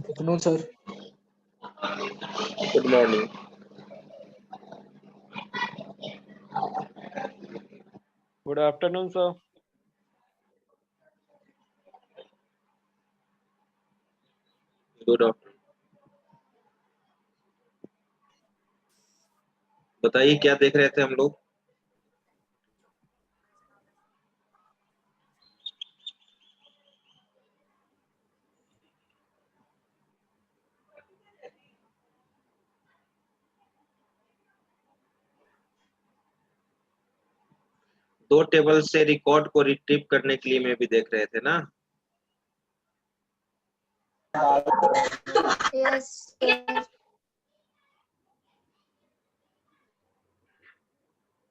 Afternoon sir. Good morning. Good afternoon sir. Good afternoon. बताइए क्या देख रहे थे हम लोग? दो टेबल से रिकॉर्ड को रिट्रीव करने के लिए में भी देख रहे थे ना? Yes sir.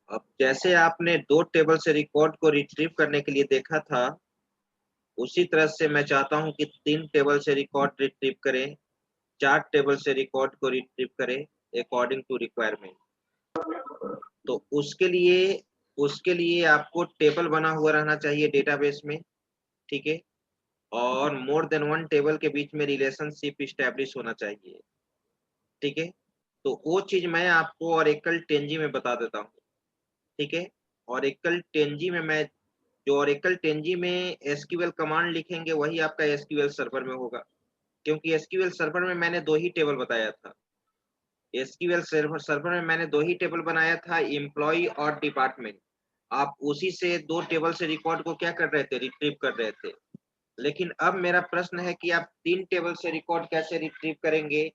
अब जैसे आपने दो टेबल से रिकॉर्ड को रिट्रीव करने के लिए देखा था, उसी तरह से मैं चाहता हूं कि 3 टेबल से रिकॉर्ड रिट्रीव करें, 4 टेबल से रिकॉर्ड को रिट्रीव करें अकॉर्डिंग टू रिक्वायरमेंट। तो उसके लिए आपको टेबल बना हुआ रहना चाहिए डेटाबेस में, ठीक है? और मोर देन वन टेबल के बीच में रिलेशनशिप इस्टेब्लिश होना चाहिए, ठीक है? तो वो चीज मैं आपको ओरेकल 10G में बता देता हूँ, ठीक है? ओरेकल 10G में मैं जो ओरेकल 10G में एसक्यूएल कमांड लिखेंगे वही आपका एसक्यूएल सर्वर में होगा, क्योंकि एसक्यूएल सर्वर में मैंने दो ही टेबल बताया था। एसक्यूएल सर्वर में मैंने दो ही टेबल बनाया था, एम्प्लॉय और डिपार्टमेंट। आप उसी से दो टेबल से रिकॉर्ड को क्या कर रहे थे, रिट्रीव कर रहे थे। लेकिन अब मेरा प्रश्न है कि आप 3 टेबल से रिकॉर्ड कैसे रिट्रीव करेंगे,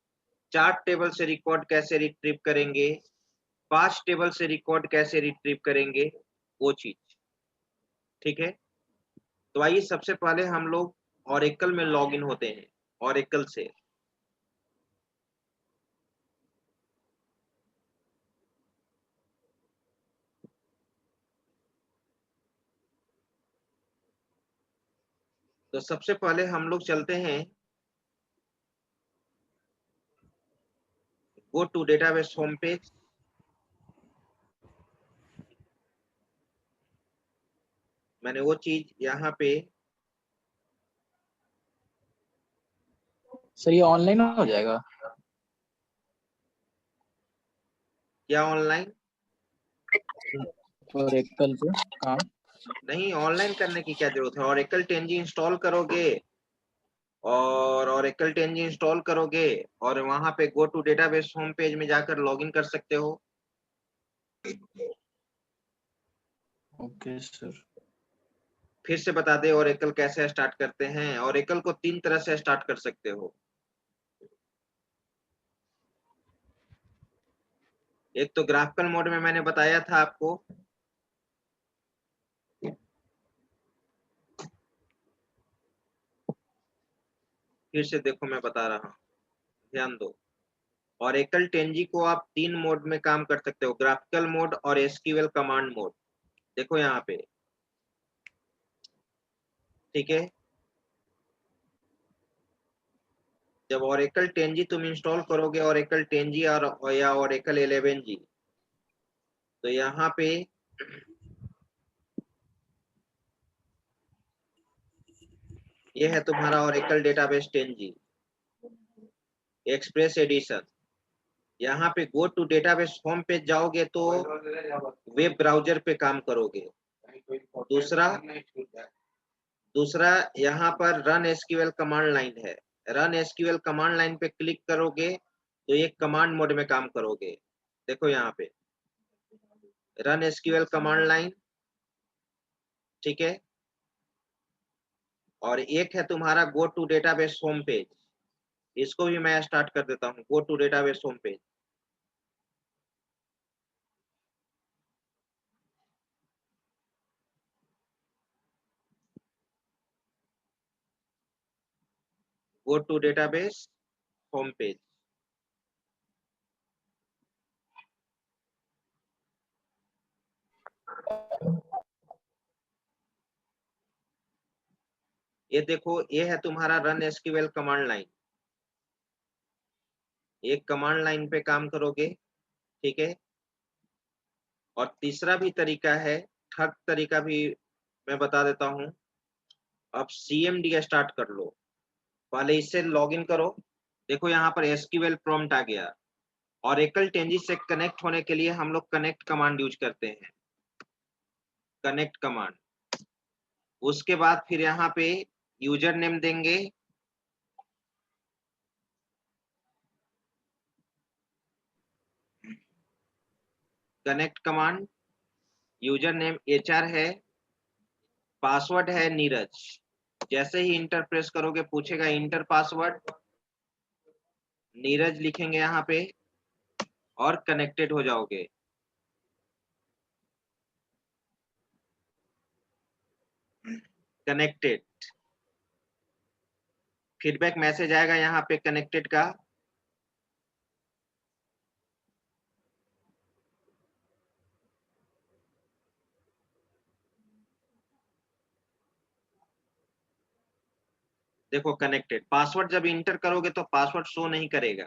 4 टेबल से रिकॉर्ड कैसे रिट्रीव करेंगे, 5 टेबल से रिकॉर्ड कैसे रिट्रीव करेंगे, वो चीज, ठीक है? तो आइए सबसे पहले हम लोग ओरेकल में लॉग इन होते हैं, ओरेकल से। तो सबसे पहले हम लोग चलते हैं go to database home page. मैंने वो चीज यहाँ पे, सर ये ऑनलाइन हो जाएगा? क्या ऑनलाइन? ओरेकल पे काम? नहीं, ऑनलाइन करने की क्या जरूरत है? ओरेकल 10G इंस्टॉल करोगे और ओरेकल 10G इंस्टॉल करोगे और वहां पे go to database home page में जाकर लॉगिन कर सकते हो। Okay sir. फिर से बता दे ओरेकल कैसे स्टार्ट करते हैं। ओरेकल को 3 तरह से स्टार्ट कर सकते हो। एक तो ग्राफिकल मोड में मैंने बताया था आपको, फिर से देखो मैं बता रहा हूँ, ध्यान दो। ओरेकल 10G को आप 3 मोड में काम कर सकते हो, ग्राफिकल मोड और एसक्यूएल कमांड मोड। देखो यहाँ पे, ठीक है? जब ओरेकल 10G तुम इंस्टॉल करोगे, ओरेकल 10G और या ओरेकल 11G, तो यहाँ पे ये है तुम्हारा Oracle database 10G express edition. यहाँ पे go to database home page जाओगे तो वेब ब्राउजर पे काम करोगे। दूसरा यहाँ पर रन एसक्यूएल कमांड लाइन है। रन एसक्यूएल कमांड लाइन पे क्लिक करोगे तो ये कमांड मोड में काम करोगे। देखो यहाँ पे रन एसक्यूएल कमांड लाइन, ठीक है? और एक है तुम्हारा go to database home page. इसको भी मैं स्टार्ट कर देता हूँ, go to database home page. Go to database home page. ये देखो, ये है तुम्हारा रन एसक्यूएल कमांड लाइन। एक कमांड लाइन पे काम करोगे, ठीक है? और तीसरा भी तरीका है, थर्ड तरीका भी मैं बता देता हूँ। अब CMD स्टार्ट कर लो। पहले इससे लॉगिन करो। देखो यहाँ पर एसक्यूएल प्रॉम्प्ट आ गया। ओरेकल टेंजी से कनेक्ट होने के लिए हम लोग कनेक्ट कमांड यूज करते हैं, कनेक्ट कमांड। उसके बाद फिर यहाँ पे यूजर नेम देंगे, connect command, user name HR है, पासवर्ड है नीरज। जैसे ही इंटर प्रेस करोगे पूछेगा इंटर पासवर्ड, नीरज लिखेंगे यहाँ पे और कनेक्टेड हो जाओगे। कनेक्टेड, फीडबैक मैसेज आएगा यहाँ पे कनेक्टेड का। देखो कनेक्टेड, पासवर्ड जब इंटर करोगे तो पासवर्ड शो नहीं करेगा।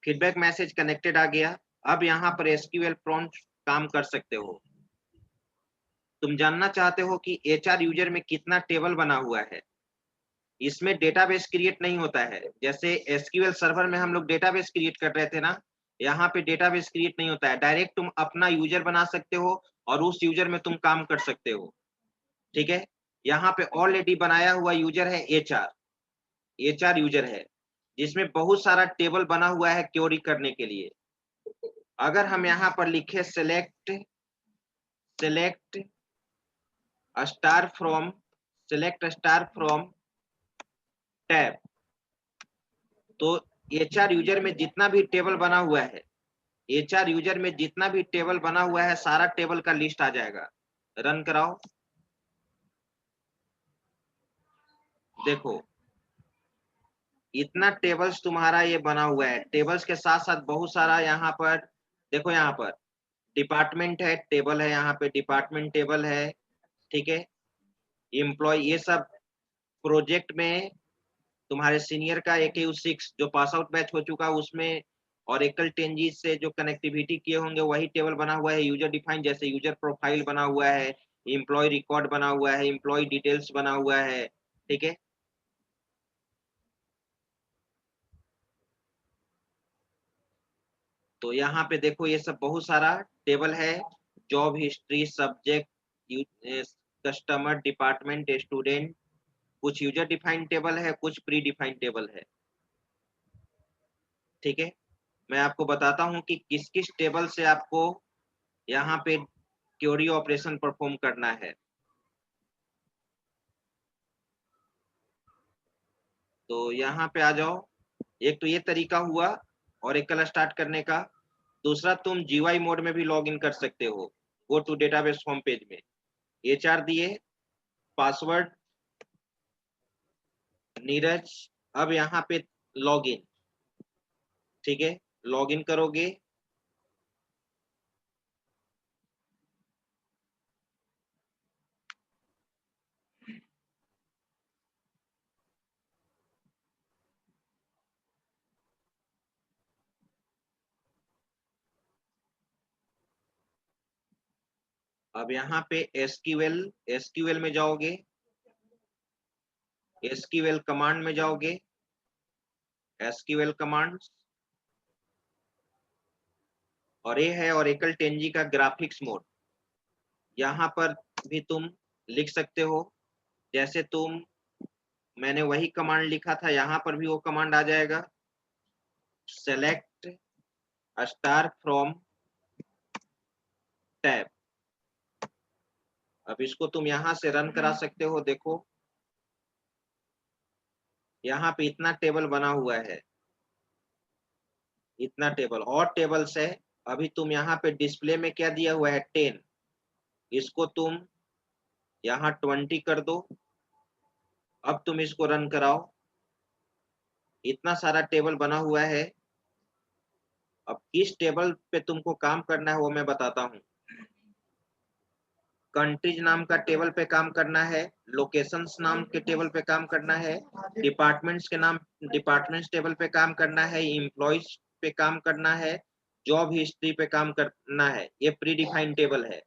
फीडबैक मैसेज कनेक्टेड आ गया। अब यहाँ पर एसक्यूएल प्रॉम्प्ट काम कर सकते हो। तुम जानना चाहते हो कि एचआर यूजर में कितना टेबल बना हुआ है। इसमें डेटाबेस क्रिएट नहीं होता है, जैसे एसक्यूएल सर्वर में हम लोग डेटाबेस क्रिएट कर रहे थे ना, यहाँ पे डेटाबेस क्रिएट नहीं होता है। डायरेक्ट तुम अपना यूजर बना सकते हो और उस यूजर में तुम काम कर सकते हो। ठीक है, यहाँ पे ऑलरेडी बनाया हुआ यूजर है एचआर यूजर है, जिसमें बहुत सारा टेबल बना हुआ है क्वेरी करने के लिए। अगर हम यहाँ पर लिखे सेलेक्ट स्टार फ्रॉम टैब, तो एचआर यूजर में जितना भी टेबल बना हुआ है, एचआर यूजर में जितना भी टेबल बना हुआ है सारा टेबल का लिस्ट आ जाएगा। रन कराओ, देखो इतना टेबल्स तुम्हारा ये बना हुआ है। टेबल्स के साथ साथ बहुत सारा यहाँ पर देखो, यहाँ पर डिपार्टमेंट है टेबल है, यहाँ पे डिपार्टमेंट टेबल है। ठीक है, एम्प्लॉय, ये सब प्रोजेक्ट में तुम्हारे सीनियर का AKU6 जो पास आउट बैच हो चुका है उसमें ओरेकल टेंजी से जो कनेक्टिविटी किए होंगे वही टेबल बना हुआ है। यूजर डिफाइन जैसे यूजर प्रोफाइल बना हुआ है, एम्प्लॉय रिकॉर्ड बना हुआ है, एम्प्लॉय डिटेल्स बना हुआ है। ठीक है, तो यहाँ पे देखो ये सब बहुत सारा टेबल है। Job history, subject, customer, department, student, कुछ यूजर डिफाइंड टेबल है, कुछ प्री डिफाइंड टेबल है। ठीक है, मैं आपको बताता हूँ कि किस किस टेबल से आपको यहाँ पे क्वेरी ऑपरेशन परफॉर्म करना है। तो यहाँ पे आ जाओ। एक तो ये तरीका हुआ ओरेकल स्टार्ट करने का। दूसरा, तुम जीयूआई मोड में भी लॉग इन कर सकते हो। Go to database home page में एचआर दिए, पासवर्ड नीरज। अब यहाँ पे लॉग इन। ठीक है, लॉग इन करोगे। अब यहाँ पे एसक्यूएल में जाओगे, एसक्यूएल कमांड में जाओगे, एसक्यूएल कमांड, और ये है ओरेकल टेंजी का ग्राफिक्स मोड। यहाँ पर भी तुम लिख सकते हो, जैसे मैंने वही कमांड लिखा था, यहाँ पर भी वो कमांड आ जाएगा, सेलेक्ट स्टार फ्रॉम टैब। अब इसको तुम यहाँ से रन करा सकते हो। देखो यहाँ पे इतना टेबल बना हुआ है, इतना टेबल और टेबल्स है। अभी तुम यहाँ पे डिस्प्ले में क्या दिया हुआ है 10, इसको तुम यहाँ 20 कर दो। अब तुम इसको रन कराओ, इतना सारा टेबल बना हुआ है। अब किस टेबल पे तुमको काम करना है वो मैं बताता हूँ। कंट्रीज नाम का टेबल पे काम करना है, लोकेशंस नाम के टेबल पे काम करना है, डिपार्टमेंट्स टेबल पे काम करना है, एम्प्लॉइज पे काम करना है, जॉब हिस्ट्री पे काम करना है। ये प्री डिफाइंड टेबल है।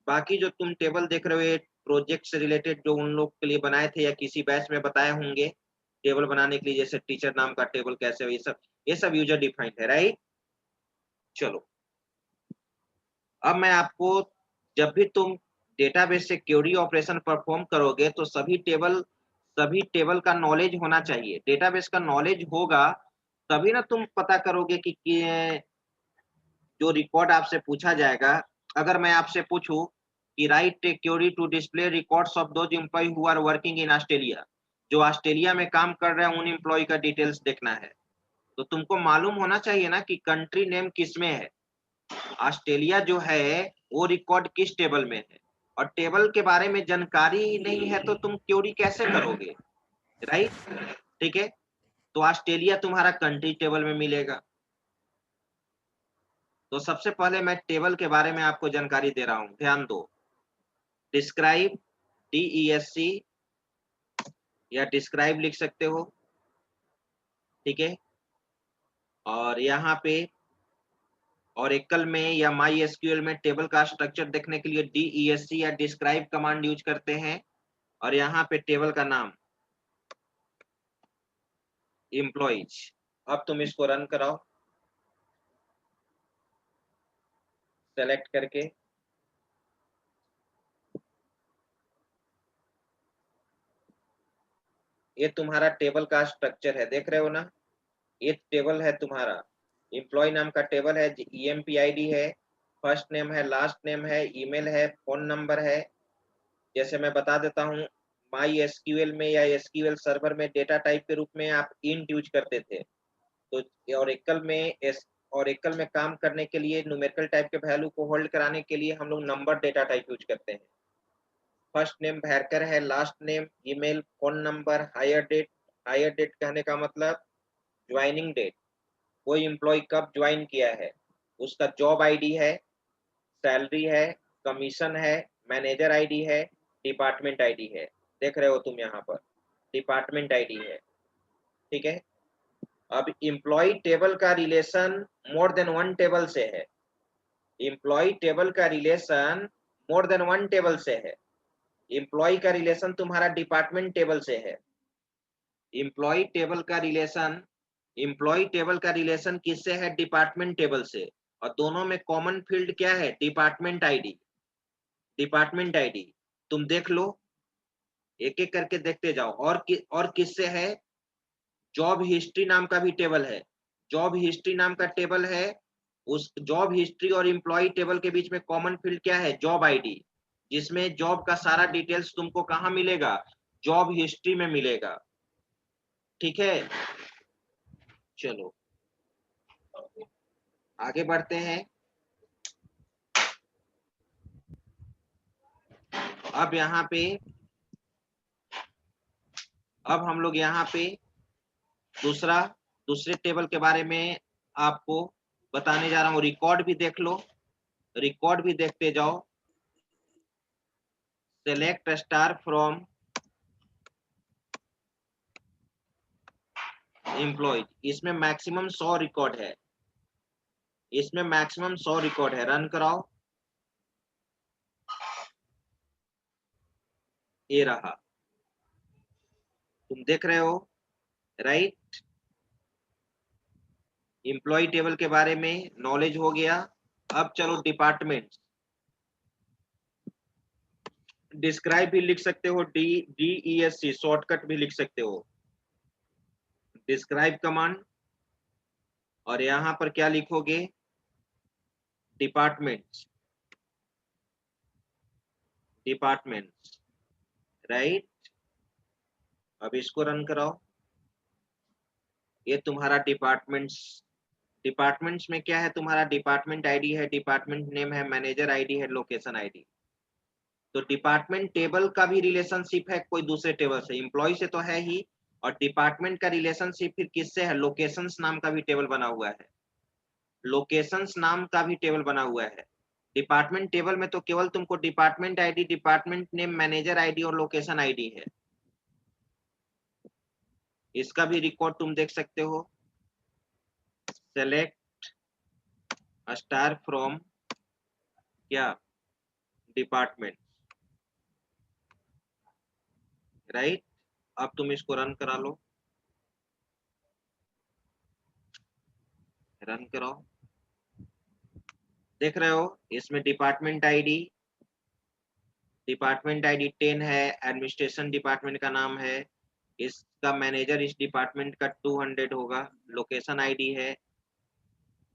बाकी जो तुम टेबल देख रहे हो ये प्रोजेक्ट से रिलेटेड जो उन लोग के लिए बनाए थे या किसी बैच में बताए होंगे, टेबल बनाने के लिए, जैसे टीचर नाम का टेबल कैसे हो, ये सब यूजर डिफाइंड है, राइट। चलो अब मैं आपको, जब भी तुम डेटाबेस से क्वेरी ऑपरेशन परफॉर्म करोगे तो सभी टेबल का नॉलेज होना चाहिए। डेटाबेस का नॉलेज होगा तभी ना तुम पता करोगे कि जो रिकॉर्ड आपसे पूछा जाएगा, अगर मैं आपसे पूछूं कि write query to display records of those employee who are working in Australia, जो ऑस्ट्रेलिया में काम कर रहे हैं उन एम्प्लॉय का डिटेल्स देखना है, तो तुमको मालूम होना चाहिए ना कि कंट्री नेम किस में है, ऑस्ट्रेलिया जो है वो रिकॉर्ड किस टेबल में है। और टेबल के बारे में जानकारी नहीं है तो तुम क्वेरी कैसे करोगे, राइट। ठीक है, तो ऑस्ट्रेलिया तुम्हारा कंट्री टेबल में मिलेगा। तो सबसे पहले मैं टेबल के बारे में आपको जानकारी दे रहा हूं, ध्यान दो। डिस्क्राइब, DESC या डिस्क्राइब लिख सकते हो, ठीक है। और यहाँ पे ओरेकल में या MySQL में टेबल का स्ट्रक्चर देखने के लिए DESC या डिस्क्राइब कमांड यूज करते हैं। और यहाँ पे टेबल का नाम एम्प्लॉइज। अब तुम इसको रन कराओ सेलेक्ट करके। ये तुम्हारा टेबल का स्ट्रक्चर है, देख रहे हो ना, ये टेबल है तुम्हारा। एम्प्लॉय नाम का टेबल है, EMPID है, फर्स्ट नेम है, लास्ट नेम है, ईमेल है, फोन नंबर है। जैसे मैं बता देता हूँ, MySQL में या SQL सर्वर में डेटा टाइप के रूप में आप इंट यूज करते थे, तो ओरेकल में काम करने के लिए न्यूमेरिकल टाइप के वैल्यू को होल्ड कराने के लिए हम लोग नंबर डेटा टाइप यूज करते हैं। फर्स्ट नेम भैरकर है, last name, email, phone number, hire date कहने का मतलब ज्वाइनिंग डेट, कोई एम्प्लॉय कब ज्वाइन किया है, उसका जॉब आईडी है, सैलरी है, कमीशन है, मैनेजर आईडी है, डिपार्टमेंट आईडी है। देख रहे हो तुम यहाँ पर डिपार्टमेंट आईडी है, ठीक है। अब एम्प्लॉय टेबल का relation more than one table से है। एम्प्लॉय टेबल का relation more than one table से है। एम्प्लॉय का रिलेशन तुम्हारा डिपार्टमेंट टेबल से है। एम्प्लॉय टेबल का रिलेशन किससे है, डिपार्टमेंट टेबल से। और दोनों में कॉमन फील्ड क्या है, डिपार्टमेंट आईडी। डिपार्टमेंट आईडी तुम देख लो, एक एक करके देखते जाओ। और किससे है, जॉब हिस्ट्री नाम का भी टेबल है। जॉब हिस्ट्री नाम का टेबल है, उस जॉब हिस्ट्री और एम्प्लॉय टेबल के बीच में कॉमन फील्ड क्या है, जॉब आईडी, जिसमें जॉब का सारा डिटेल्स तुमको कहाँ मिलेगा, जॉब हिस्ट्री में मिलेगा, ठीक है। चलो आगे बढ़ते हैं। अब यहाँ पे अब हम लोग यहाँ पे दूसरे टेबल के बारे में आपको बताने जा रहा हूँ। रिकॉर्ड भी देख लो, रिकॉर्ड भी देखते जाओ। सेलेक्ट स्टार फ्रॉम एम्प्लॉय, इसमें मैक्सिमम 100 रिकॉर्ड है, इसमें मैक्सिमम 100 रिकॉर्ड है। रन कराओ, ये रहा, तुम देख रहे हो, राइट। एम्प्लॉय टेबल के बारे में नॉलेज हो गया। अब चलो डिपार्टमेंट। डिस्क्राइब भी लिख सकते हो, DESC शॉर्टकट भी लिख सकते हो, डिस्क्राइब कमांड। और यहां पर क्या लिखोगे, डिपार्टमेंट, डिपार्टमेंट, राइट। अब इसको रन कराओ, ये तुम्हारा डिपार्टमेंट्स में क्या है, तुम्हारा डिपार्टमेंट आईडी है, डिपार्टमेंट नेम है, मैनेजर आईडी है, लोकेशन आईडी। तो डिपार्टमेंट टेबल का भी रिलेशनशिप है कोई दूसरे टेबल से, एम्प्लॉय से तो है ही, और डिपार्टमेंट का रिलेशनशिप फिर किससे है, लोकेशंस नाम का भी टेबल बना हुआ है, लोकेशंस नाम का भी टेबल बना हुआ है। डिपार्टमेंट टेबल में तो केवल तुमको department ID, department name, manager ID और लोकेशन आईडी है, इसका भी रिकॉर्ड तुम देख सकते हो। सेलेक्ट स्टार फ्रॉम क्या, डिपार्टमेंट, राइट। अब तुम इसको रन करा लो। रन करो। देख रहे हो इसमें डिपार्टमेंट आईडी 10 है, एडमिनिस्ट्रेशन डिपार्टमेंट का नाम है, इसका मैनेजर इस डिपार्टमेंट का 200 होगा, लोकेशन आईडी है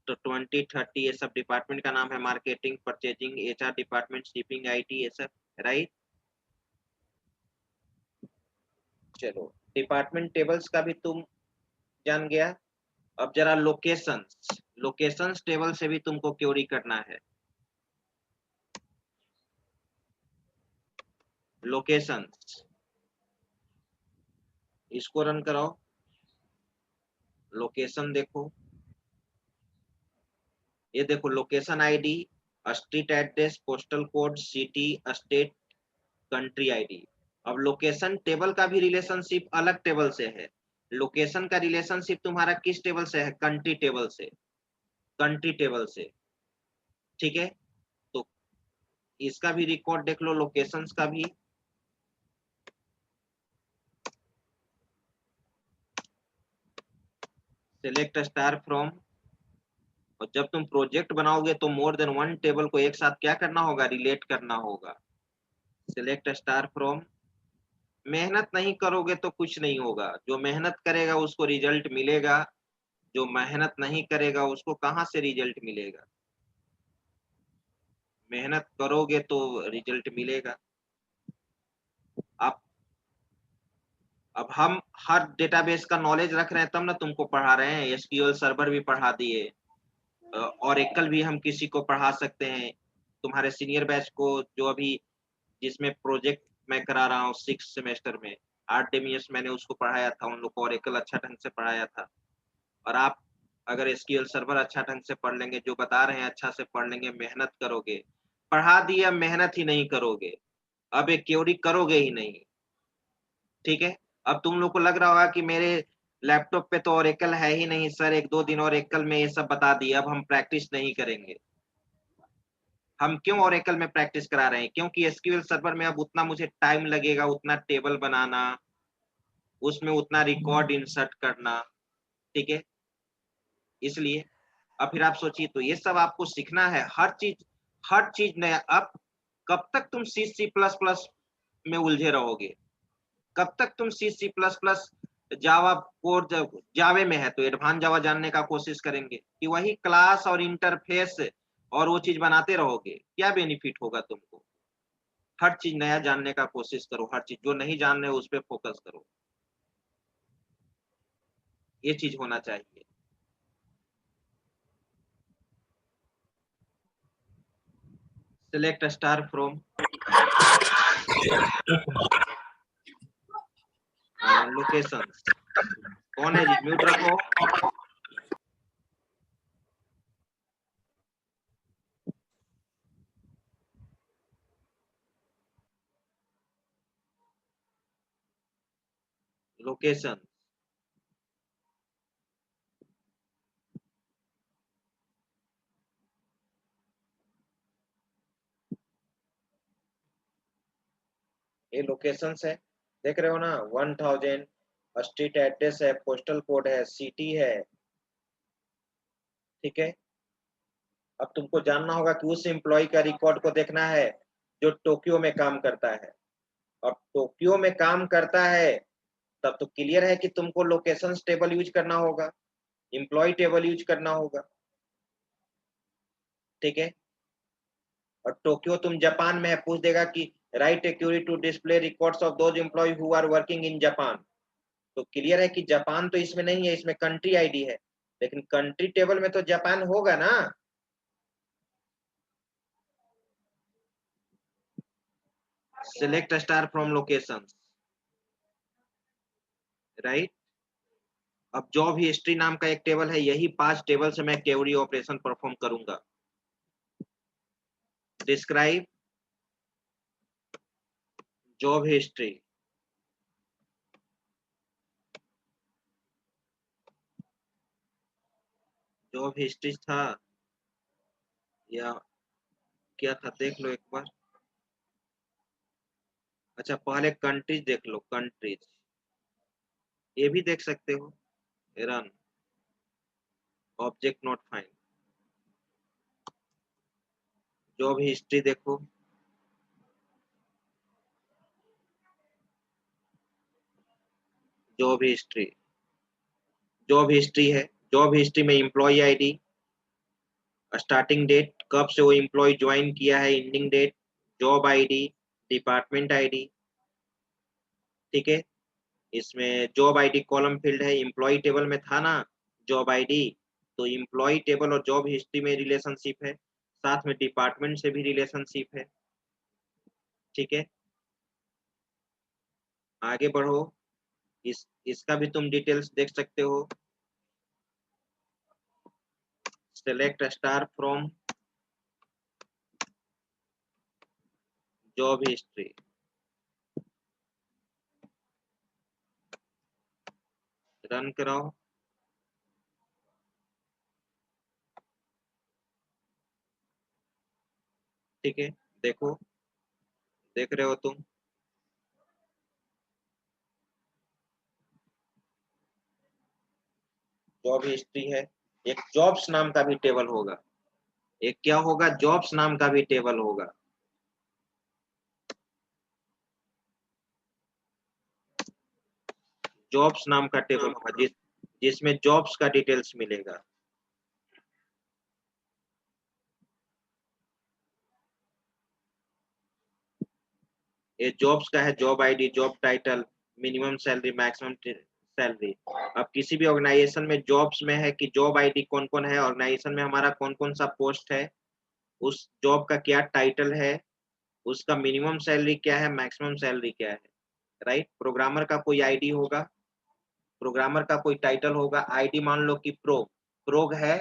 तो 20 30 ये सब डिपार्टमेंट का नाम है, marketing, purchasing, HR department, shipping, IT, ये सब राइट। चलो डिपार्टमेंट टेबल्स का भी तुम जान गया। अब जरा लोकेशंस टेबल से भी तुमको क्वेरी करना है। लोकेशंस इसको रन कराओ। लोकेशन देखो, ये देखो location ID, street address, postal code, city, state, country ID. अब लोकेशन टेबल का भी रिलेशनशिप अलग टेबल से है। लोकेशन का रिलेशनशिप तुम्हारा किस टेबल से है? कंट्री टेबल से, कंट्री टेबल से, ठीक है। तो इसका भी रिकॉर्ड देख लो, लोकेशंस का भी। सिलेक्ट स्टार फ्रॉम, और जब तुम प्रोजेक्ट बनाओगे तो मोर देन वन टेबल को एक साथ क्या करना होगा? रिलेट करना होगा। सिलेक्ट स्टार फ्रॉम, मेहनत नहीं करोगे तो कुछ नहीं होगा, जो मेहनत करेगा उसको रिजल्ट मिलेगा, जो मेहनत नहीं करेगा उसको कहां से रिजल्ट मिलेगा? मेहनत करोगे तो रिजल्ट मिलेगा। आप अब हम हर डेटाबेस का नॉलेज रख रहे हैं तब ना तुमको पढ़ा रहे हैं। एसक्यूएल सर्वर भी पढ़ा दिए, ओरेकल भी हम किसी को पढ़ा सकते हैं। तुम्हारे सीनियर बैच को जो अभी जिसमें प्रोजेक्ट मैं करा रहा हूँ 6 सेमेस्टर में, आरटीएमएस मैंने उसको पढ़ाया था, उन लोग को ओरेकल अच्छा ढंग से पढ़ाया था। और आप अगर एसक्यूएल सर्वर अच्छा ढंग से पढ़ लेंगे, जो बता रहे हैं अच्छा से पढ़ लेंगे, मेहनत करोगे, पढ़ा दिया मेहनत ही नहीं करोगे, अब एक क्वेरी करोगे ही नहीं, ठीक है। अब तुम लोग को लग रहा होगा कि मेरे लैपटॉप पे तो ओरेकल है ही नहीं सर, 1-2 दिन ओरेकल में ये सब बता दिए, अब हम प्रैक्टिस नहीं करेंगे। हम क्यों ओरेकल में प्रैक्टिस करा रहे हैं? क्योंकि एसक्यूएल सर्वर में अब उतना मुझे टाइम लगेगा, उतना टेबल बनाना, उसमें उतना रिकॉर्ड इंसर्ट करना, ठीक है, इसलिए। अब फिर आप सोचिए, तो ये सब आपको सीखना है, हर चीज नया। अब कब तक तुम सी प्लस प्लस में उलझे रहोगे? कब तक तुम C plus plus Java code, जावे में है तो एडवांस जावा जानने का कोशिश करेंगे कि वही क्लास और इंटरफेस और वो चीज बनाते रहोगे? क्या बेनिफिट होगा तुमको? हर चीज नया जानने का कोशिश करो, हर चीज जो नहीं जान रहे उस पर फोकस करो, ये चीज होना चाहिए। सिलेक्ट स्टार फ्रॉम लोकेशन, कौन है जी? म्यूट रखो। लोकेशन, ये लोकेशन है, देख रहे हो ना? 1000 स्ट्रीट एड्रेस है, पोस्टल कोड है, सिटी है, ठीक है। अब तुमको जानना होगा कि उस एम्प्लॉय का रिकॉर्ड को देखना है जो टोक्यो में काम करता है। अब टोक्यो में काम करता है तब तो क्लियर है कि तुमको लोकेशन टेबल यूज करना होगा, एम्प्लॉय टेबल यूज करना होगा, ठीक है। और टोक्यो तुम जापान में है, पूछ देगा कि write a query to display records of those employee who are working in Japan. तो क्लियर है कि जापान तो इसमें नहीं है, इसमें कंट्री आईडी है, लेकिन कंट्री टेबल में तो जापान होगा ना। Select star from location, right. अब जॉब हिस्ट्री नाम का एक टेबल है, यही 5 टेबल से मैं क्वेरी ऑपरेशन परफॉर्म करूंगा। Describe job history, job history था या क्या था, देख लो एक बार। अच्छा पहले कंट्रीज देख लो, कंट्रीज ये भी देख सकते हो। Run, object not find. Job history देखो, जॉब हिस्ट्री, जॉब हिस्ट्री है। जॉब हिस्ट्री में एम्प्लॉय आईडी, स्टार्टिंग डेट, कब से वो एम्प्लॉय ज्वाइन किया है, ending date, job ID, department ID. ठीक है, इसमें जॉब आईडी कॉलम फील्ड है, एम्प्लॉय टेबल में था ना जॉब आईडी, तो एम्प्लॉय टेबल और जॉब हिस्ट्री में रिलेशनशिप है, साथ में डिपार्टमेंट से भी रिलेशनशिप है। ठीक है, आगे बढ़ो, इसका भी तुम डिटेल्स देख सकते हो। Select star from job history, run कराओ। ठीक है, देखो, देख रहे हो तुम, जॉब हिस्ट्री है। एक जॉब्स नाम का भी टेबल होगा, एक क्या होगा, जॉब्स नाम का भी टेबल होगा। जॉब्स नाम का टेबल होगा जिसमें जॉब्स का डिटेल्स मिलेगा। ये जॉब्स का है, job ID, job title, minimum salary, maximum salary. अब किसी भी ऑर्गेनाइजेशन में जॉब्स में है कि जॉब आईडी कौन कौन है, ऑर्गेनाइजेशन में हमारा कौन कौन सा पोस्ट है, उस जॉब का क्या टाइटल है, उसका मिनिमम सैलरी क्या है, मैक्सिमम सैलरी क्या है। राइट, प्रोग्रामर का कोई आईडी होगा, प्रोग्रामर का कोई टाइटल होगा, आईडी मान लो कि प्रोग है,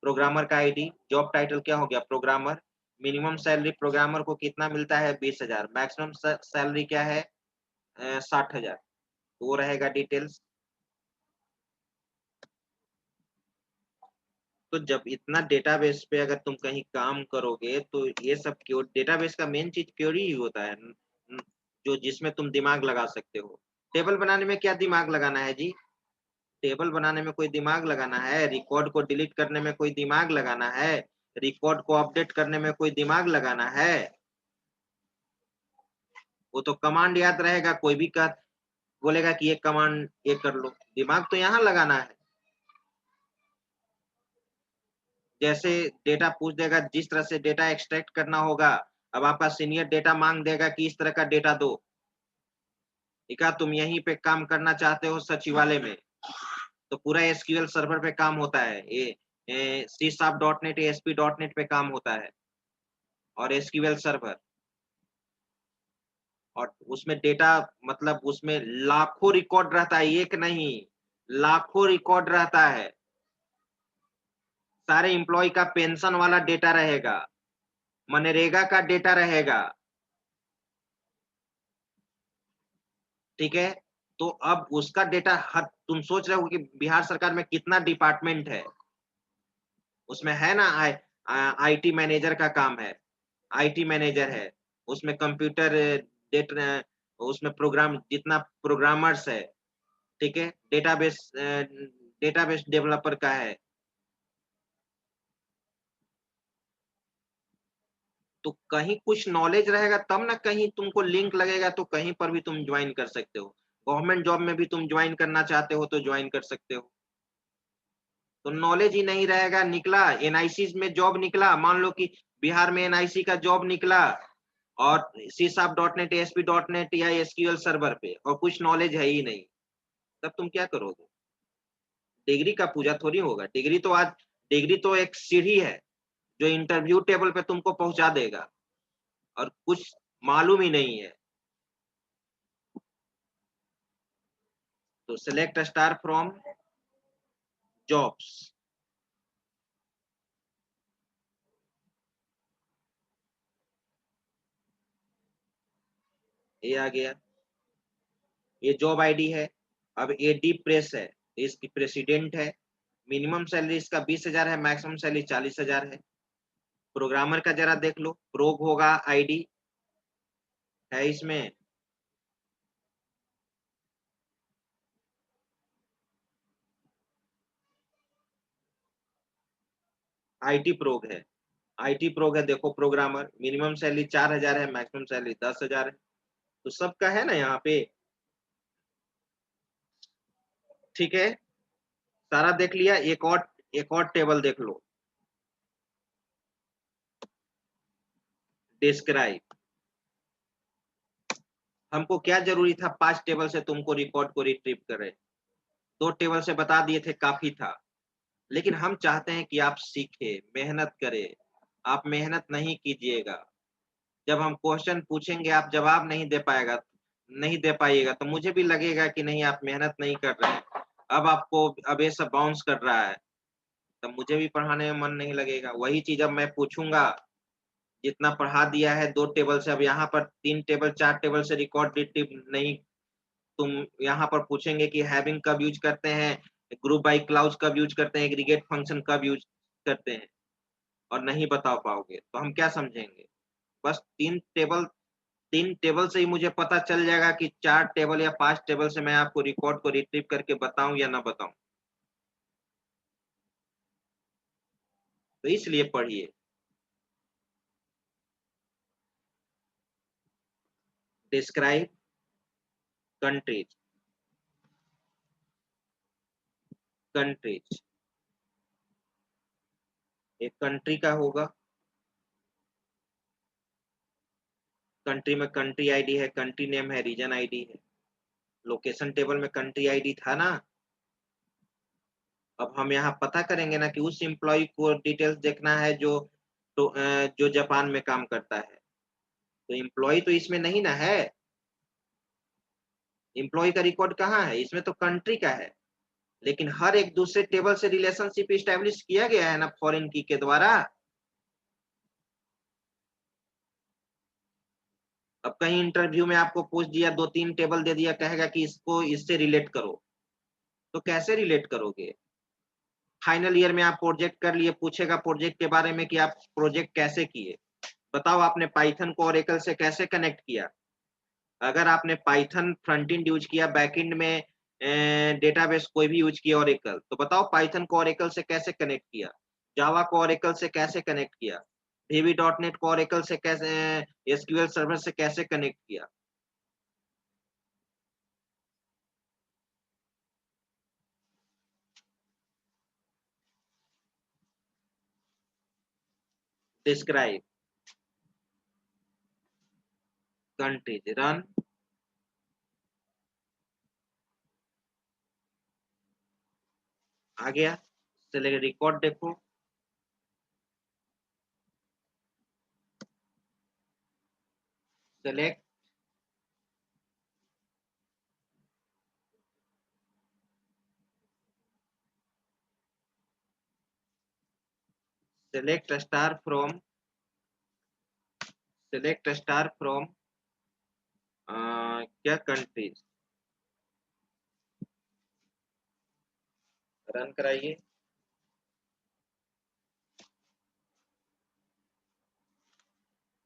प्रोग्रामर का आईडी, जॉब टाइटल क्या हो गया, प्रोग्रामर। मिनिमम सैलरी प्रोग्रामर को कितना मिलता है, 20,000। मैक्सिमम सैलरी क्या है, 60,000। वो रहेगा डिटेल्स। तो जब इतना डेटाबेस पे अगर तुम कहीं काम करोगे तो ये सब क्यों, डेटाबेस का मेन चीज क्वेरी ही होता है, जो जिसमें तुम दिमाग लगा सकते हो। टेबल बनाने में क्या दिमाग लगाना है जी, टेबल बनाने में कोई दिमाग लगाना है, रिकॉर्ड को डिलीट करने में कोई दिमाग लगाना है, रिकॉर्ड को अपडेट करने में कोई दिमाग लगाना है। वो तो कमांड याद रहेगा, कोई भी कर बोलेगा कि ये कमांड ये कर लो, दिमाग तो यहाँ लगाना है। जैसे डेटा पूछ देगा, जिस तरह से डेटा एक्सट्रैक्ट करना होगा, अब आपका सीनियर डेटा मांग देगा कि इस तरह का डेटा दो, ठीक है, तुम यहीं पे काम करना चाहते हो सचिवालय में, तो पूरा एसक्यूएल सर्वर पे काम होता है, ये सी शार्प .NET ASP.NET पे काम होता है, और एसक्यूएल सर्वर, और उसमें डेटा, मतलब उसमें लाखों रिकॉर्ड रहता है, एक नहीं लाखों रिकॉर्ड रहता है। सारे एम्प्लॉय का पेंशन वाला डेटा रहेगा, मनरेगा का डेटा रहेगा। ठीक है, तो अब उसका डेटा तुम सोच रहे हो कि बिहार सरकार में कितना डिपार्टमेंट है, उसमें है ना आईटी मैनेजर का काम है, आईटी मैनेजर है, उसमें कंप्यूटर डेट, उसमें प्रोग्राम जितना प्रोग्रामर्स है, ठीक है, डेटाबेस डेवलपर का है। तो कहीं कुछ नॉलेज रहेगा तब ना कहीं तुमको लिंक लगेगा, तो कहीं पर भी तुम ज्वाइन कर सकते हो। गवर्नमेंट जॉब में भी तुम ज्वाइन करना चाहते हो तो ज्वाइन कर सकते हो। तो नॉलेज ही नहीं रहेगा, निकला एनआईसी में जॉब निकला, मान लो कि बिहार में एनआईसी का जॉब निकला, और सी शार्प .NET ASP.NET या एसक्यूएल सर्वर पे, और कुछ नॉलेज है ही नहीं, तब तुम क्या करोगे। डिग्री का पूजा थोड़ी होगा, डिग्री तो एक सीढ़ी है जो इंटरव्यू टेबल पे तुमको पहुंचा देगा, और कुछ मालूम ही नहीं है। तो सिलेक्ट स्टार फ्रॉम जॉब्स, ये आ गया, ये जॉब आईडी है। अब ये डीप प्रेस है, इसकी प्रेसिडेंट है, मिनिमम सैलरी इसका 20,000 है, मैक्सिमम सैलरी 40,000 है। प्रोग्रामर का जरा देख लो, प्रोग होगा, आईडी है इसमें, आईटी प्रोग है, आईटी प्रोग है। देखो प्रोग्रामर, मिनिमम सैलरी 4000 है, मैक्सिमम सैलरी 10,000 है। तो सबका है ना यहाँ पे, ठीक है। सारा देख लिया, एक और टेबल देख लो, डिस्क्राइब। हमको क्या जरूरी था 5 टेबल से तुमको रिकॉर्ड को रिट्रीव करे, 2 टेबल से बता दिए थे काफी था। लेकिन हम चाहते हैं कि आप सीखे, मेहनत करें। आप मेहनत नहीं कीजिएगा, जब हम क्वेश्चन पूछेंगे आप जवाब नहीं दे पाइएगा तो मुझे भी लगेगा कि नहीं आप मेहनत नहीं कर रहे हैं। अब ये सब बाउंस कर रहा है, तब मुझे भी पढ़ाने में मन नहीं लगेगा। वही चीज अब मैं पूछूंगा, जितना पढ़ा दिया है 2 टेबल से, अब यहाँ पर 3 टेबल 4 टेबल से रिकॉर्ड रिट्रीव नहीं, तुम यहाँ पर पूछेंगे कि हैविंग कब यूज करते हैं, ग्रुप बाई क्लाउज कब यूज करते हैं, एग्रीगेट फंक्शन कब यूज करते हैं, और नहीं बता पाओगे तो हम क्या समझेंगे। बस 3 टेबल से ही मुझे पता चल जाएगा कि 4 टेबल या 5 टेबल से मैं आपको रिकॉर्ड को रिट्रीव करके बताऊं या ना बताऊं। तो इसलिए पढ़िए। डिस्क्राइब कंट्रीज, कंट्रीज एक कंट्री का होगा, कंट्री में कंट्री आईडी है, कंट्री नेम है, रीजन आईडी है। लोकेशन टेबल में कंट्री आईडी था ना। अब हम यहाँ पता करेंगे ना कि उस एम्प्लॉय को डिटेल्स देखना है जो जापान में काम करता है। तो एम्प्लॉय तो इसमें नहीं ना है, एम्प्लॉय का रिकॉर्ड कहाँ है, इसमें तो कंट्री का है। लेकिन हर एक दूसरे टेबल से रिलेशनशिप इस्टेब्लिश किया गया है ना फॉरेन की के द्वारा। अब कहीं इंटरव्यू में आपको पूछ दिया, 2-3 टेबल दे दिया, कहेगा कि इसको इससे रिलेट करो, तो कैसे रिलेट करोगे। फाइनल ईयर में आप प्रोजेक्ट कर लिए, पूछेगा प्रोजेक्ट के बारे में कि आप प्रोजेक्ट कैसे किए, बताओ आपने पाइथन को ओरेकल से कैसे कनेक्ट किया। अगर आपने पाइथन फ्रंट एंड यूज किया, बैक एंड में डेटाबेस कोई भी यूज किया ओरेकल, तो बताओ पाइथन को ओरेकल से कैसे कनेक्ट किया, जावा को ओरेकल से कैसे कनेक्ट किया, VB.NET को ओरेकल से कैसे, एसक्यूएल सर्वर से कैसे कनेक्ट किया। Describe countries, run. आ गया, चलिए रिकॉर्ड देखो, select, select star from, select star from क्या कंट्रीज, रन कराइए।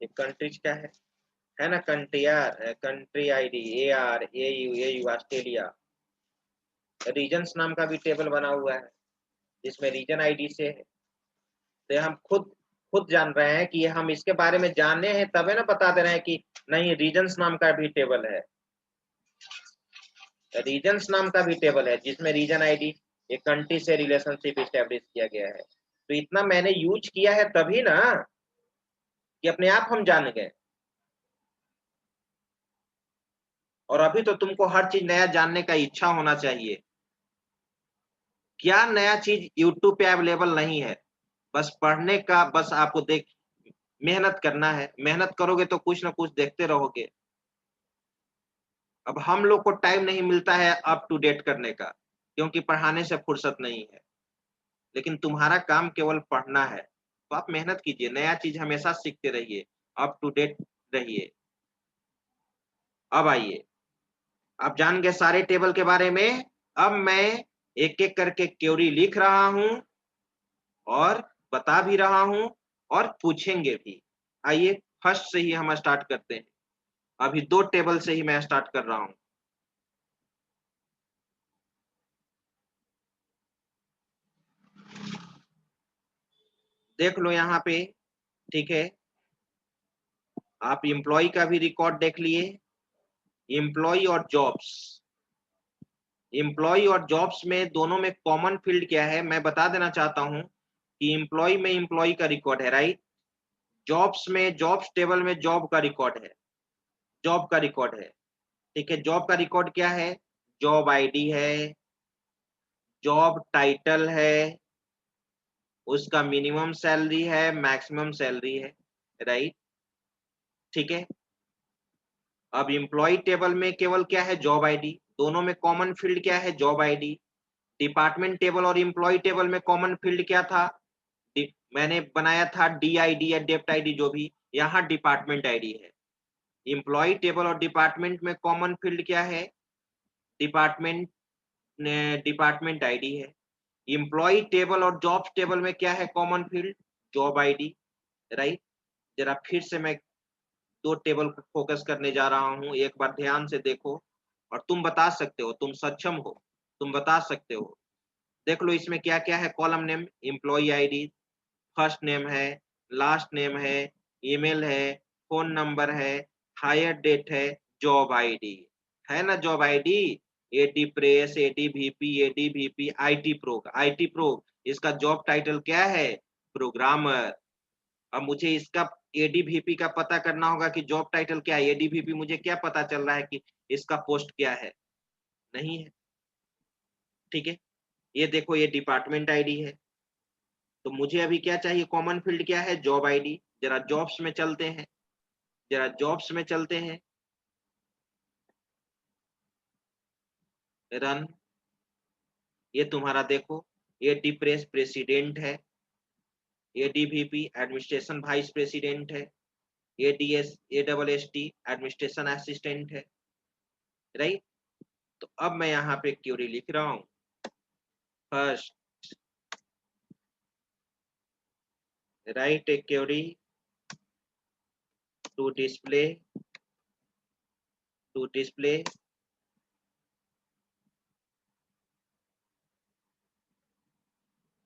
ये कंट्रीज क्या है ना, कंट्री यार, country ID AR AU Australia. Regions नाम का भी टेबल बना हुआ है जिसमें रीजन आईडी से है। तो हम खुद जान रहे हैं कि हम इसके बारे में जाने हैं, तबे ना बता दे रहे हैं कि नहीं रीजन्स नाम का भी टेबल है। रीजन्स नाम का भी टेबल है जिसमें रीजन आईडी, एक कंट्री से रिलेशनशिप स्टैब्लिश किया गया है। तो इतना मैंने यूज किया है तभी ना कि अपने आप हम जान गए। और अभी तो तुमको हर चीज नया जानने का इच्छा होना चाहिए। क्या नया चीज यूट्यूब पे अवेलेबल नहीं है, बस पढ़ने का, बस आपको मेहनत करना है। मेहनत करोगे तो कुछ ना कुछ देखते रहोगे। अब हम लोग को टाइम नहीं मिलता है अप टू डेट करने का, क्योंकि पढ़ाने से फुर्सत नहीं है। लेकिन तुम्हारा काम केवल पढ़ना है, तो आप मेहनत कीजिए, नया चीज हमेशा सीखते रहिए, अप टू डेट रहिए। अब आइए, आप जान गए सारे टेबल के बारे में। अब मैं एक एक करके क्वेरी लिख रहा हूं और बता भी रहा हूं और पूछेंगे भी। आइए फर्स्ट से ही हम स्टार्ट करते हैं। अभी 2 टेबल से ही मैं स्टार्ट कर रहा हूं। देख लो यहाँ पे, ठीक है। आप एम्प्लॉय का भी रिकॉर्ड देख लिए, एम्प्लॉय और जॉब्स, एम्प्लॉय और जॉब्स में दोनों में कॉमन फील्ड क्या है मैं बता देना चाहता हूं कि एम्प्लॉय में एम्प्लॉय का रिकॉर्ड है, राइट। जॉब्स में जॉब्स टेबल में जॉब का रिकॉर्ड है, जॉब का रिकॉर्ड है, ठीक है। जॉब का रिकॉर्ड क्या है, जॉब आईडी है, जॉब टाइटल है, उसका मिनिमम सैलरी है, मैक्सिमम सैलरी है, राइट, ठीक है। अब एम्प्लॉय टेबल में केवल क्या है, जॉब आईडी, दोनों में कॉमन फील्ड क्या है, जॉब आईडी। डिपार्टमेंट टेबल और एम्प्लॉय टेबल में कॉमन फील्ड क्या था, मैंने बनाया था डी आईडी या डेप्ट आईडी जो भी, यहाँ डिपार्टमेंट आईडी है। एम्प्लॉय टेबल और डिपार्टमेंट में कॉमन फील्ड क्या है, डिपार्टमेंट डिपार्टमेंट आईडी है। एम्प्लॉय टेबल और जॉब्स टेबल में क्या है common field, job ID, right. जरा फिर से मैं दो टेबल को फोकस करने जा रहा हूं, एक बार ध्यान से देखो और तुम बता सकते हो, तुम सक्षम हो, तुम बता सकते हो। देख लो इसमें क्या क्या है, column name employee ID, first name है, लास्ट नेम है, ईमेल है, फोन नंबर है, हायर डेट है, जॉब आईडी है ना, job ID. AD pres, AD VP, IT pro, इसका जॉब टाइटल क्या है, प्रोग्रामर। अब मुझे इसका एडीवीपी का पता करना होगा कि जॉब टाइटल क्या है, एडीवीपी मुझे क्या पता चल रहा है कि इसका पोस्ट क्या है, नहीं है, ठीक है। ये देखो ये डिपार्टमेंट आईडी है, तो मुझे अभी क्या चाहिए, कॉमन फील्ड क्या है, जॉब आईडी। जरा जॉब्स में चलते हैं, जरा जॉब्स में चलते हैं, रन, ये तुम्हारा देखो, एडी प्रेस प्रेसिडेंट है, एडीवीपी एडमिनिस्ट्रेशन वाइस प्रेसिडेंट है, एडीएस एडब्ल्यूएसटी एडमिनिस्ट्रेशन असिस्टेंट है, राइट। तो अब मैं यहाँ पे क्यूरी लिख रहा हूँ, first write a query to display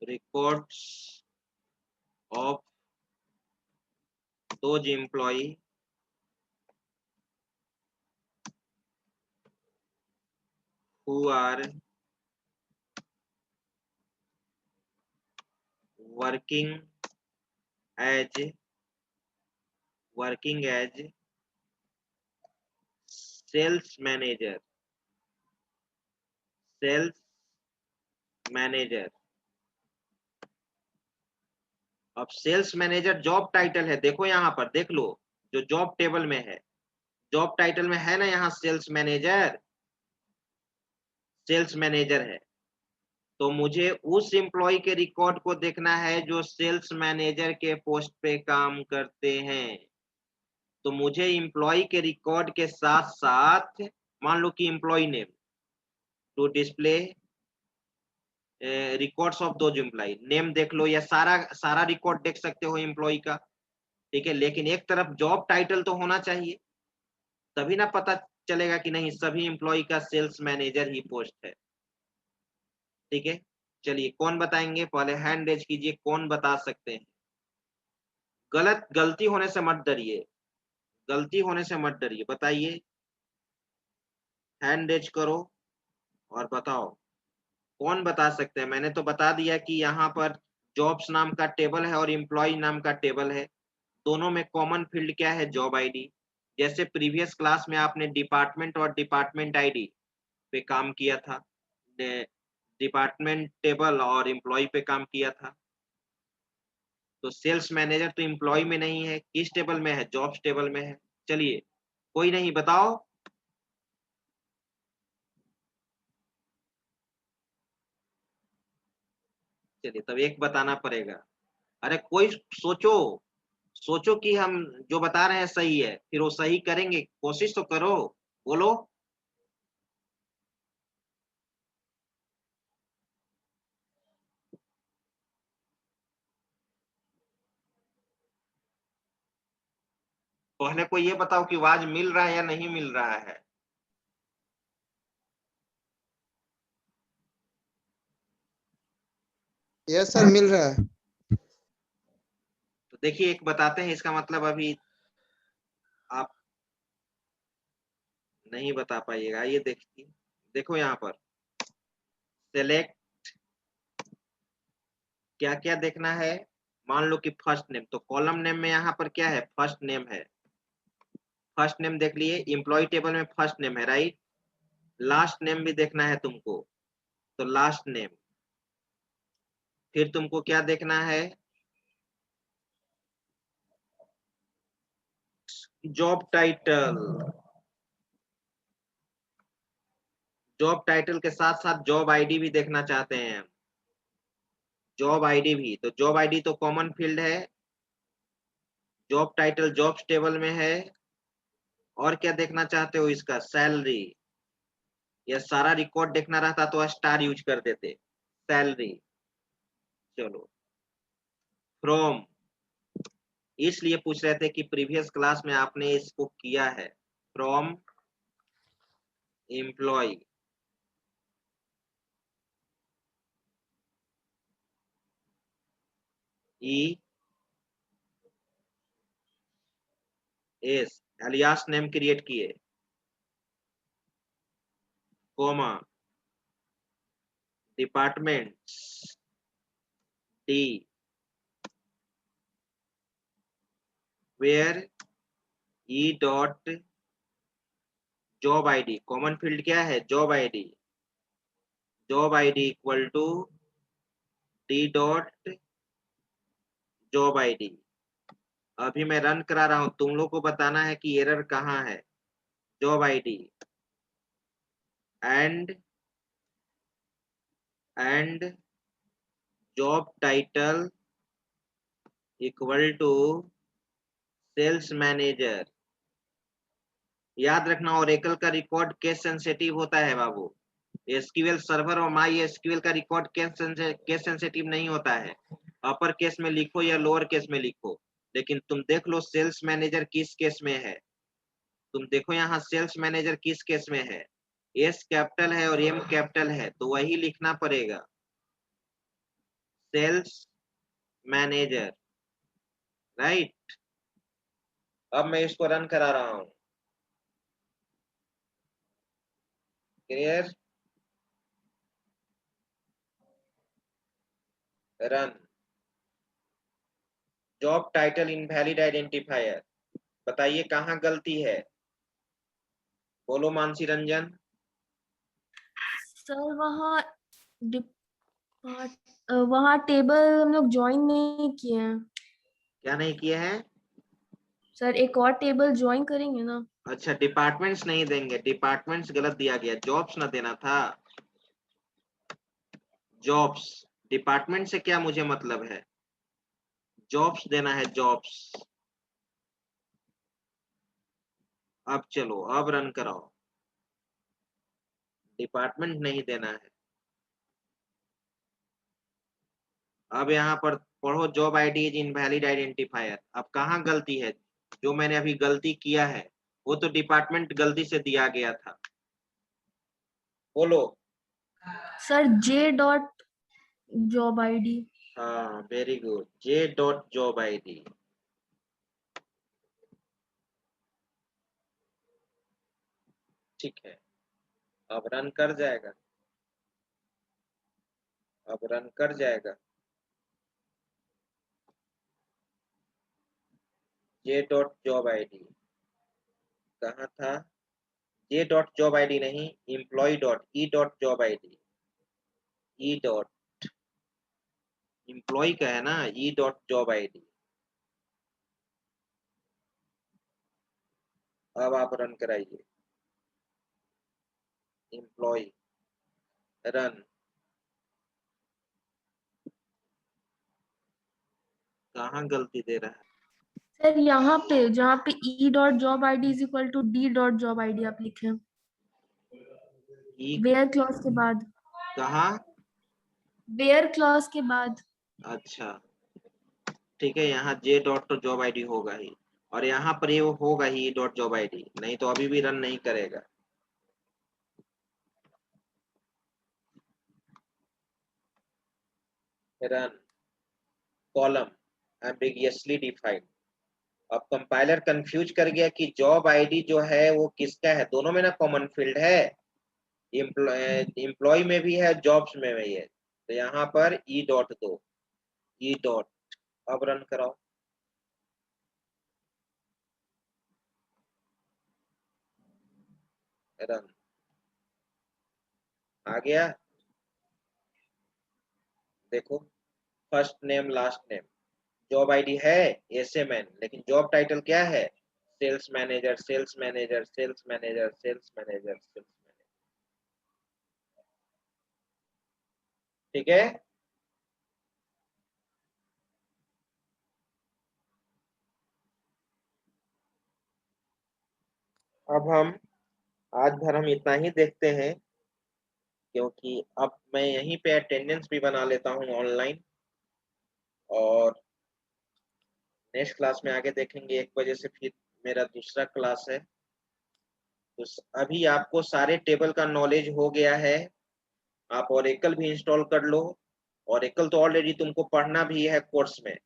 records of those employee who are working as sales manager, अब सेल्स मैनेजर जॉब टाइटल है, देखो यहाँ पर देख लो, जो जॉब टेबल में है, जॉब टाइटल में है ना यहाँ सेल्स मैनेजर है। तो मुझे उस एम्प्लॉय के रिकॉर्ड को देखना है जो सेल्स मैनेजर के पोस्ट पे काम करते हैं। तो मुझे एम्प्लॉय के रिकॉर्ड के साथ साथ, मान लो कि employee name, to display records of those employee, name देख लो, या सारा सारा रिकॉर्ड देख सकते हो एम्प्लॉय का, ठीक है। लेकिन एक तरफ जॉब टाइटल तो होना चाहिए, तभी ना पता चलेगा कि नहीं सभी एम्प्लॉय का सेल्स मैनेजर ही पोस्ट है, ठीक है। चलिए कौन बताएंगे, पहले हैंड रेज कीजिए, कौन बता सकते हैं। गलती होने से मत डरिए, गलती होने से मत डरिए, बताइए, हैंड रेज करो और बताओ कौन बता सकते हैं। मैंने तो बता दिया कि यहाँ पर जॉब्स नाम का टेबल है और एम्प्लॉय नाम का टेबल है, दोनों में कॉमन फील्ड क्या है, जॉब आईडी। जैसे प्रीवियस क्लास में आपने डिपार्टमेंट और डिपार्टमेंट आईडी पे काम किया था, डिपार्टमेंट टेबल और एम्प्लॉय पे काम किया था। तो सेल्स मैनेजर तो एम्प्लॉय में नहीं है, किस टेबल में है, जॉब्स टेबल में है। चलिए कोई नहीं, बताओ। चलिए तब एक बताना पड़ेगा, अरे कोई सोचो, सोचो कि हम जो बता रहे हैं सही है, फिर वो सही करेंगे, कोशिश तो करो, बोलो। पहले कोई ये बताओ कि आवाज मिल रहा है या नहीं मिल रहा है। यस सर, मिल रहा है। देखिए एक बताते हैं, इसका मतलब अभी आप नहीं बता पाइएगा। ये देखिए, देखो यहाँ पर सेलेक्ट, क्या क्या देखना है। मान लो कि फर्स्ट नेम, तो कॉलम नेम में यहाँ पर क्या है, फर्स्ट नेम है। फर्स्ट नेम देख लिए, एम्प्लॉय टेबल में फर्स्ट नेम है, राइट। लास्ट नेम भी देखना है तुमको, तो लास्ट नेम। फिर तुमको क्या देखना है, जॉब टाइटल। जॉब टाइटल के साथ साथ जॉब आईडी भी देखना चाहते हैं हम। जॉब आईडी भी, तो जॉब आईडी तो कॉमन फील्ड है। जॉब टाइटल जॉब्स टेबल में है। और क्या देखना चाहते हो, इसका सैलरी। यह सारा रिकॉर्ड देखना रहता तो स्टार यूज कर देते, सैलरी। चलो, फ्रॉम, इसलिए पूछ रहे थे कि प्रीवियस क्लास में आपने इसको किया है। From employee, E S, alias name create किए, comma, departments, D, where, E dot job ID. Common field क्या है, job ID. Job ID equal to D dot job ID. अभी मैं रन करा रहा हूं, तुम लोग को बताना है कि एरर कहाँ है। Job ID and job title equal to sales manager. याद रखना, ओरेकल का रिकॉर्ड केस सेंसिटिव होता है बाबू। एसक्यूएल सर्वर और माई एसक्यूएल का रिकॉर्ड केस सेंसिटिव नहीं होता है। अपर केस में लिखो या लोअर केस में लिखो, लेकिन तुम देख लो सेल्स मैनेजर किस केस में है। तुम देखो यहाँ सेल्स मैनेजर किस केस में है, एस कैपिटल है और एम कैपिटल है, तो वही लिखना पड़ेगा, सेल्स मैनेजर, राइट। अब मैं इसको रन करा रहा हूं, clear, run. Job title invalid identifier, बताइए कहाँ गलती है, बोलो मानसी रंजन। सर वहाँ टेबल हम लोग ज्वाइन नहीं किए हैं। क्या नहीं किए हैं, सर एक और टेबल ज्वाइन करेंगे ना। अच्छा डिपार्टमेंट्स नहीं देंगे, डिपार्टमेंट्स गलत दिया गया, जॉब्स ना देना था, जॉब्स। डिपार्टमेंट से क्या मुझे मतलब है, जॉब्स देना है, जॉब्स। अब चलो, अब रन कराओ, डिपार्टमेंट नहीं देना है। अब यहाँ पर पढ़ो, job ID is invalid identifier. अब कहाँ गलती है, जो मैंने अभी गलती किया है वो तो डिपार्टमेंट गलती से दिया गया था, बोलो। Sir J dot job ID. हाँ very good, J dot job ID. ठीक है, अब रन कर जाएगा, अब रन कर जाएगा। जे डॉट जॉब आईडी कहाँ था, जे डॉट जॉब आईडी नहीं, employee dot E dot job ID, E dot employee का है ना, ई डॉट जॉब आईडी। अब आप रन कराइए, एम्प्लॉय, रन। कहाँ गलती दे रहा है, सर यहाँ पे जहाँ पे E dot job ID is equal to D dot job ID आप लिखे ई वेयर क्लॉज के बाद। कहाँ, वेयर क्लॉज के बाद। अच्छा ठीक है, यहाँ जे डॉट तो जॉब आईडी होगा ही, और यहाँ पर ये होगा ही डॉट जॉब आईडी, नहीं तो अभी भी रन नहीं करेगा। Run, column, ambiguously defined. अब कंपाइलर कंफ्यूज कर गया कि जॉब आईडी जो है वो किसका है, दोनों में ना कॉमन फील्ड है, एम्प्लॉय में भी है, जॉब्स में भी है। तो यहाँ पर ई डॉट दो, ई डॉट, अब रन कराओ। रन आ गया, देखो first name last name, job ID है एसएमएन, लेकिन जॉब टाइटल क्या है, sales manager, sales manager, sales manager, sales manager, sales manager. ठीक है, अब हम आज भर हम इतना ही देखते हैं, क्योंकि अब मैं यहीं पे अटेंडेंस भी बना लेता हूँ ऑनलाइन, और नेक्स्ट क्लास में आगे देखेंगे। 1 बजे से फिर मेरा दूसरा क्लास है। तो अभी आपको सारे टेबल का नॉलेज हो गया है, आप ओरेकल भी इंस्टॉल कर लो। ओरेकल तो ऑलरेडी तुमको पढ़ना भी है कोर्स में,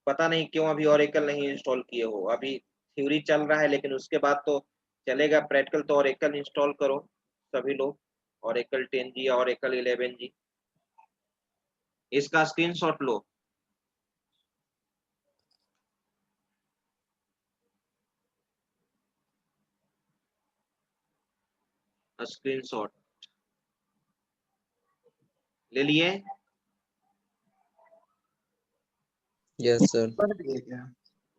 पता नहीं क्यों अभी ओरेकल नहीं इंस्टॉल किए हो। अभी थ्योरी चल रहा है, लेकिन उसके बाद तो चलेगा प्रैक्टिकल, तो ओरेकल इंस्टॉल करो सभी लोग, ओरेकल 10G या ओरेकल 11G। इसका स्क्रीनशॉट लो। स्क्रीनशॉट ले लिए? Yes sir.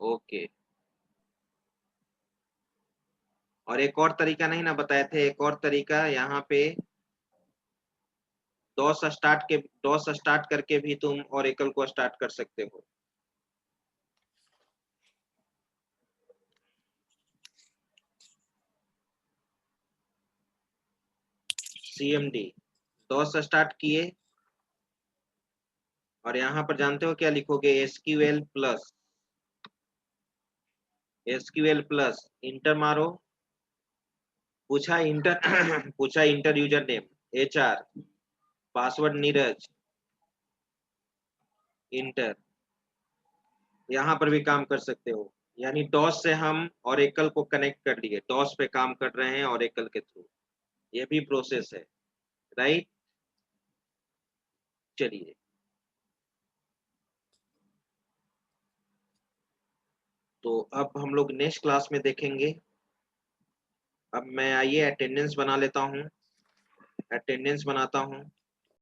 ओके। और एक और तरीका नहीं ना बताए थे, एक और तरीका यहाँ पे डॉस स्टार्ट करके भी तुम ओरेकल को स्टार्ट कर सकते हो। CMD डॉस स्टार्ट किए, और यहाँ पर जानते हो क्या लिखोगे, SQL प्लस इंटर मारो, पूछा इंटर पूछा inter user name HR, password Neeraj, inter. यहाँ पर भी काम कर सकते हो, यानी डॉस से हम ओरेकल को कनेक्ट कर लिए, डॉस पे काम कर रहे हैं ओरेकल के थ्रू, ये भी प्रोसेस है, राइट। चलिए, तो अब हम लोग नेक्स्ट क्लास में देखेंगे। अब मैं आइए अटेंडेंस बना लेता हूँ, अटेंडेंस बनाता हूँ।